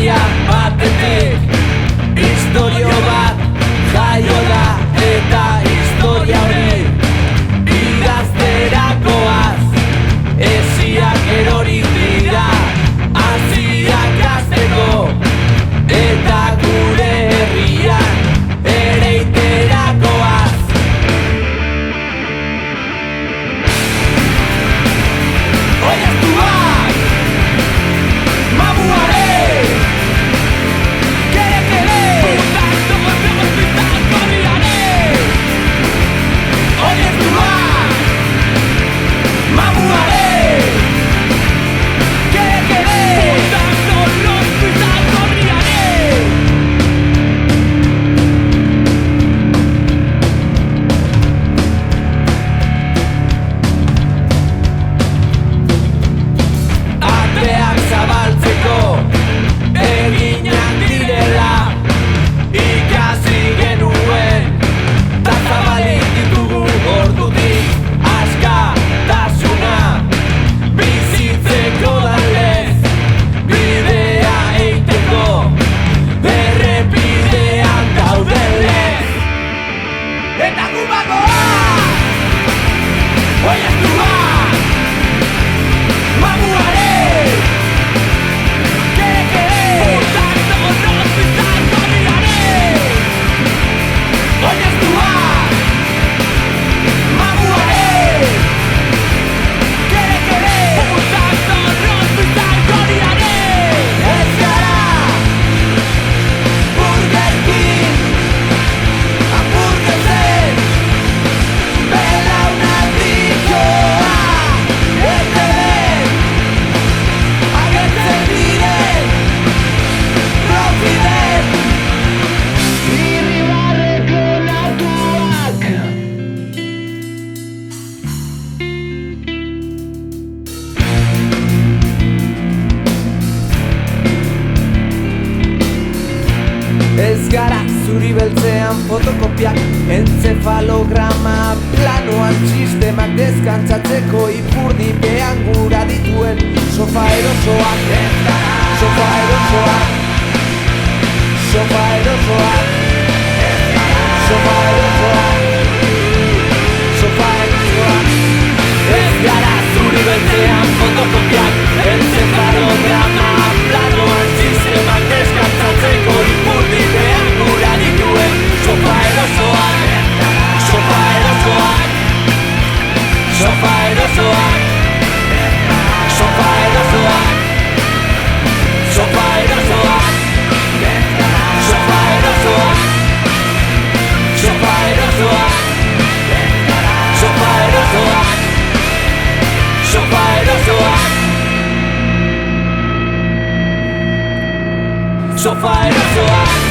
historia batetik istorio bat jaio da eta historia hori idazterakoaz esiak erori dira hasiak hasteko eta gure herrian ereiterakoaz. Oiaztuak mamuare kere putak tomazemos pintar korriare. Oiaztuak mamuare kere putak tomazemos pintar korriare. Ateak zabaltzeko eginak direla ikasi genuen ta zabalik ditugu ordutik askatasuna bizitzeko dalez bidea eiteko errepidean gaudenez eta gu bagoa oiaztuak mamuare putak tomazemos pintar korriare. Oiaztuak mamuare putak tomazemos pintar korriare. Ez gara Burger King hamburguesen belaunaldikoa eteben agertzen diren profiden irribarreko natuak. Ez gara zuri beltzean fotokopiak entzefalograma planoan sistemak deskantzatzeko ipurdipean gura dituen sofa erosoak. Sofa erosoak sofa erosoak sofa erosoak sofa erosoak. Ez gara zuri beltzean fotokopiak entzefalograma planoan sistemak deskantzatzeko ipurdipean gura dituen sofa erosoak. Sofa erosoak sofa erosoak sofa erosoak sofa erosoak sofa erosoak sofa erosoak sofa erosoak sofa erosoak sofa erosoak.